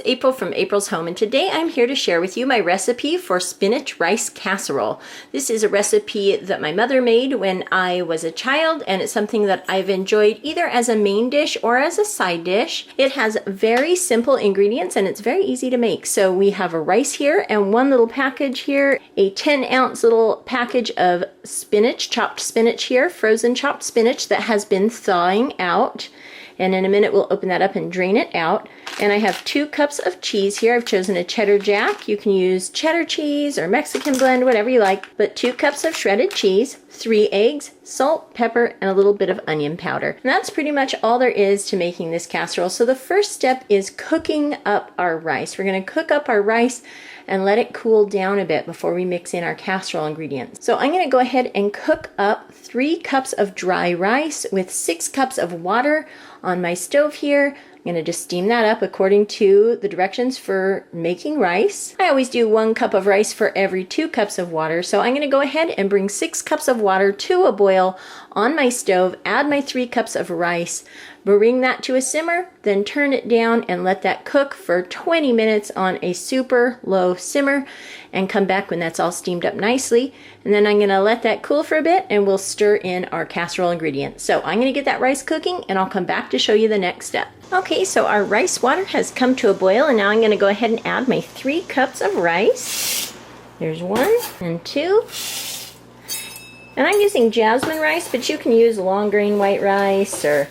it's April from April's Home, and today I'm here to share with you my recipe for spinach rice casserole. This is a recipe that my mother made when I was a child, and it's something that I've enjoyed either as a main dish or as a side dish. It has very simple ingredients and it's very easy to make. So we have a rice here and one little package here, a 10-ounce little package of spinach, chopped spinach here, frozen chopped spinach that has been thawing out. And in a minute we'll open that up and drain it out. And I have 2 cups of cheese here. I've chosen a cheddar jack. You can use cheddar cheese or Mexican blend, whatever you like. But 2 cups of shredded cheese, 3 eggs, salt, pepper, and a little bit of onion powder. And that's pretty much all there is to making this casserole. So the first step is cooking up our rice. We're going to cook up our rice and let it cool down a bit before we mix in our casserole ingredients. So I'm going to go ahead and cook up 3 cups of dry rice with 6 cups of water on my stove here. I'm going to just steam that up according to the directions for making rice. I always do 1 cup of rice for every 2 cups of water. So I'm going to go ahead and bring 6 cups of water to a boil on my stove, add my 3 cups of rice, bring that to a simmer, then turn it down and let that cook for 20 minutes on a super low simmer, and come back when that's all steamed up nicely. And then I'm going to let that cool for a bit and we'll stir in our casserole ingredients. So I'm going to get that rice cooking and I'll come back to show you the next step. Okay, so our rice water has come to a boil, and now I'm going to go ahead and add my 3 cups of rice. There's 1 and 2. And I'm using jasmine rice, but you can use long grain white rice or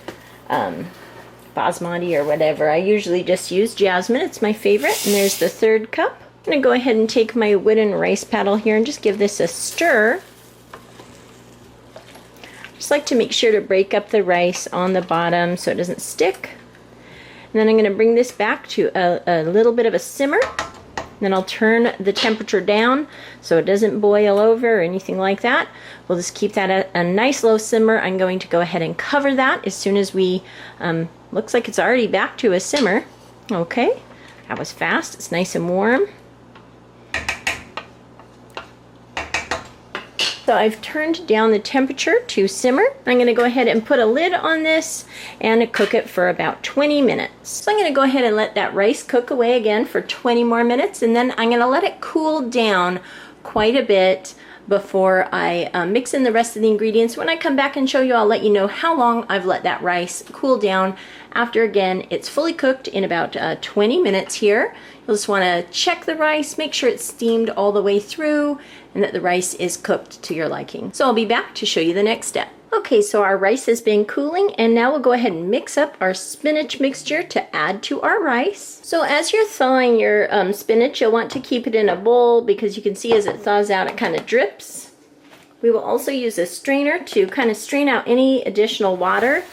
basmati or whatever. I usually just use jasmine. It's my favorite. And there's the 3rd cup. I'm going to go ahead and take my wooden rice paddle here and just give this a stir. Just like to make sure to break up the rice on the bottom so it doesn't stick. And then I'm going to bring this back to a little bit of a simmer. Then I'll turn the temperature down so it doesn't boil over or anything like that. We'll just keep that at a nice low simmer. I'm going to go ahead and cover that as soon as we, looks like it's already back to a simmer. Okay, that was fast. It's nice and warm. So I've turned down the temperature to simmer. I'm going to go ahead and put a lid on this and cook it for about 20 minutes. So I'm going to go ahead and let that rice cook away again for 20 more minutes, and then I'm going to let it cool down quite a bit before I mix in the rest of the ingredients. When I come back and show you, I'll let you know how long I've let that rice cool down after, again, it's fully cooked in about 20 minutes here. You'll just want to check the rice, make sure it's steamed all the way through, and that the rice is cooked to your liking. So I'll be back to show you the next step. Okay, so our rice has been cooling, and now we'll go ahead and mix up our spinach mixture to add to our rice. So as you're thawing your spinach, you'll want to keep it in a bowl because you can see as it thaws out, it kind of drips. We will also use a strainer to kind of strain out any additional water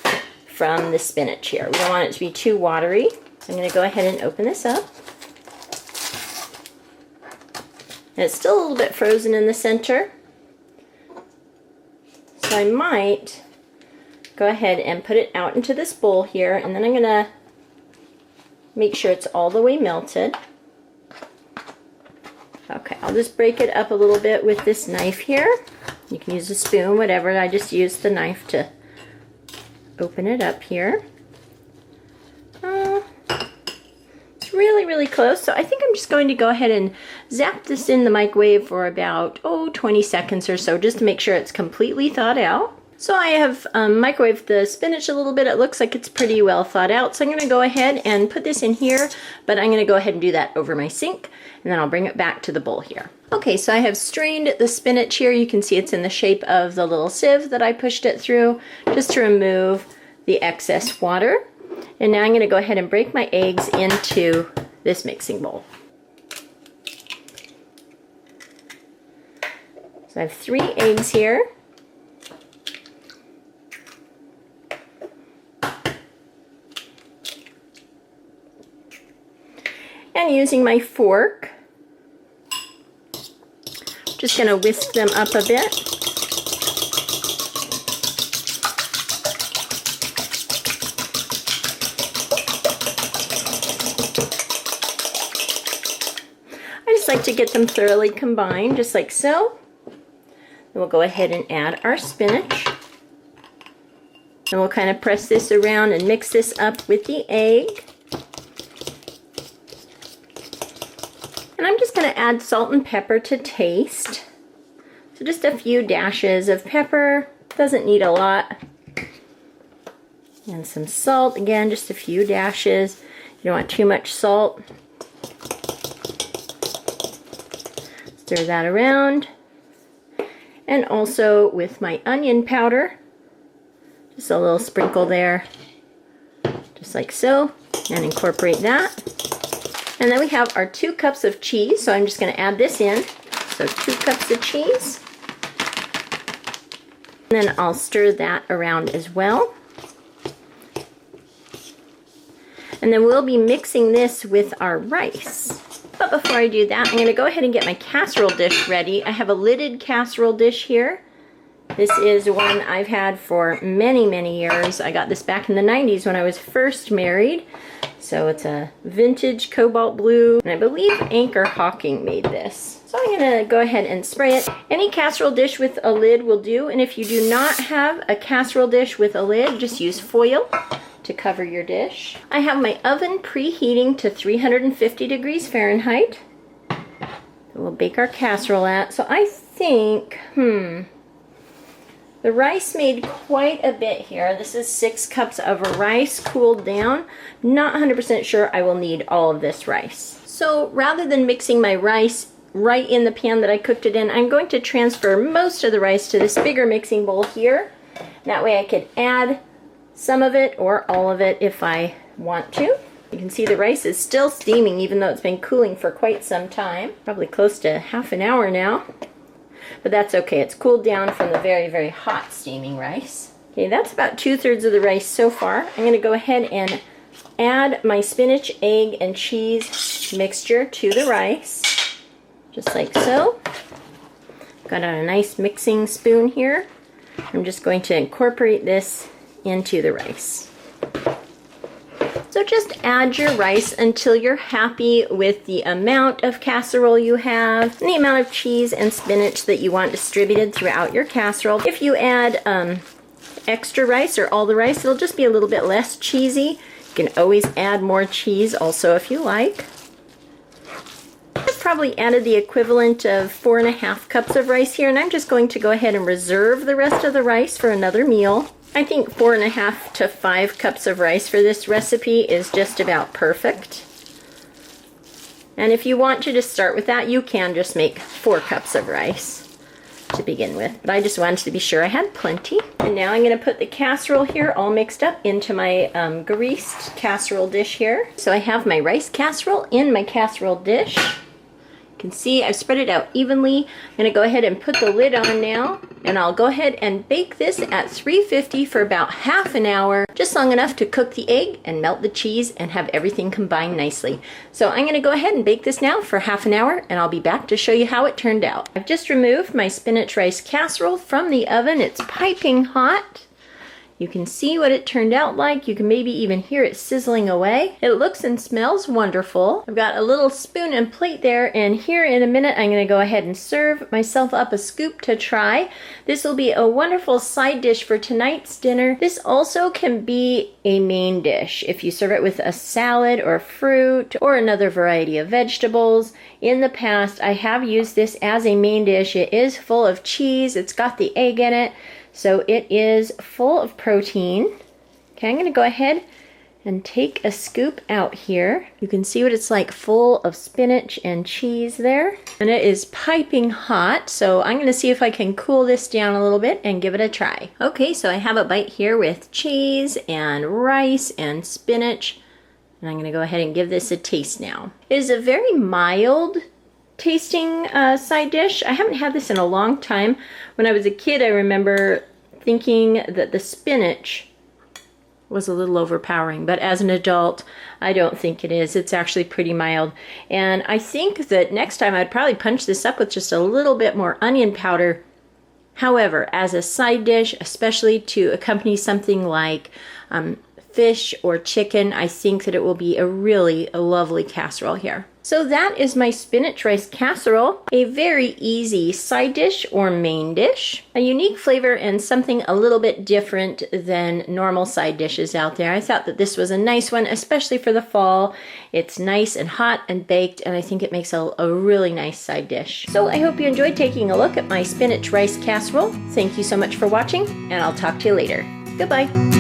from the spinach here. We don't want it to be too watery. So I'm going to go ahead and open this up. And it's still a little bit frozen in the center. So I might go ahead and put it out into this bowl here, and then I'm going to make sure it's all the way melted. Okay, I'll just break it up a little bit with this knife here. You can use a spoon, whatever. I just used the knife to open it up here. It's really close, so I think I'm just going to go ahead and zap this in the microwave for about 20 seconds or so, just to make sure it's completely thawed out. So I have microwaved the spinach a little bit. It looks like it's pretty well thawed out, so I'm going to go ahead and put this in here, but I'm going to go ahead and do that over my sink, and then I'll bring it back to the bowl here. Okay, so I have strained the spinach here. You can see it's in the shape of the little sieve that I pushed it through, just to remove the excess water. And now I'm going to go ahead and break my eggs into this mixing bowl. So I have 3 eggs here. And using my fork, just going to whisk them up a bit. I just like to get them thoroughly combined, just like so. Then we'll go ahead and add our spinach. And we'll kind of press this around and mix this up with the egg. going to add salt and pepper to taste. So just a few dashes of pepper, doesn't need a lot. And some salt, again, just a few dashes. You don't want too much salt. Stir that around. And also with my onion powder, just a little sprinkle there, just like so, and incorporate that. And then we have our 2 cups of cheese, so I'm just going to add this in. So 2 cups of cheese. And then I'll stir that around as well. And then we'll be mixing this with our rice. But before I do that, I'm going to go ahead and get my casserole dish ready. I have a lidded casserole dish here. This is one I've had for many, many years. I got this back in the 90s when I was first married. So it's a vintage cobalt blue, and I believe Anchor Hawking made this. So I'm going to go ahead and spray it. Any casserole dish with a lid will do, and if you do not have a casserole dish with a lid, just use foil to cover your dish. I have my oven preheating to 350 degrees Fahrenheit. We'll bake our casserole at. So I think, the rice made quite a bit here. This is 6 cups of rice cooled down. Not 100% sure I will need all of this rice. So rather than mixing my rice right in the pan that I cooked it in, I'm going to transfer most of the rice to this bigger mixing bowl here. That way I could add some of it or all of it if I want to. You can see the rice is still steaming even though it's been cooling for quite some time. Probably close to half an hour now. But that's okay, it's cooled down from the very, very hot steaming rice. Okay, that's about 2/3 of the rice so far. I'm going to go ahead and add my spinach, egg, and cheese mixture to the rice. Just like so. Got a nice mixing spoon here. I'm just going to incorporate this into the rice. So just add your rice until you're happy with the amount of casserole you have and the amount of cheese and spinach that you want distributed throughout your casserole. If you add extra rice or all the rice, it'll just be a little bit less cheesy. You can always add more cheese also if you like. I've probably added the equivalent of 4.5 cups of rice here, and I'm just going to go ahead and reserve the rest of the rice for another meal. I think 4.5 to 5 cups of rice for this recipe is just about perfect. And if you want to just start with that, you can just make 4 cups of rice to begin with. But I just wanted to be sure I had plenty. And now I'm going to put the casserole here all mixed up into my greased casserole dish here. So I have my rice casserole in my casserole dish. You can see I've spread it out evenly. I'm going to go ahead and put the lid on now, and I'll go ahead and bake this at 350 for about half an hour, just long enough to cook the egg and melt the cheese and have everything combine nicely. So I'm going to go ahead and bake this now for half an hour, and I'll be back to show you how it turned out. I've just removed my spinach rice casserole from the oven. It's piping hot. You can see what it turned out like. You can maybe even hear it sizzling away. It looks and smells wonderful. I've got a little spoon and plate there, and here in a minute I'm going to go ahead and serve myself up a scoop to try. This will be a wonderful side dish for tonight's dinner. This also can be a main dish if you serve it with a salad or fruit or another variety of vegetables. In the past, I have used this as a main dish. It is full of cheese. It's got the egg in it. So it is full of protein. Okay, I'm going to go ahead and take a scoop out here. You can see what it's like, full of spinach and cheese there. And it is piping hot, so I'm going to see if I can cool this down a little bit and give it a try. Okay, so I have a bite here with cheese and rice and spinach. And I'm going to go ahead and give this a taste now. It is a very mild tasting side dish. I haven't had this in a long time. When I was a kid, I remember thinking that the spinach was a little overpowering, but as an adult, I don't think it is. It's actually pretty mild. And I think that next time I'd probably punch this up with just a little bit more onion powder. However, as a side dish, especially to accompany something like fish or chicken, I think that it will be a really lovely casserole here. So that is my spinach rice casserole, a very easy side dish or main dish, a unique flavor and something a little bit different than normal side dishes out there. I thought that this was a nice one, especially for the fall. It's nice and hot and baked, and I think it makes a really nice side dish. So I hope you enjoyed taking a look at my spinach rice casserole. Thank you so much for watching, and I'll talk to you later. Goodbye.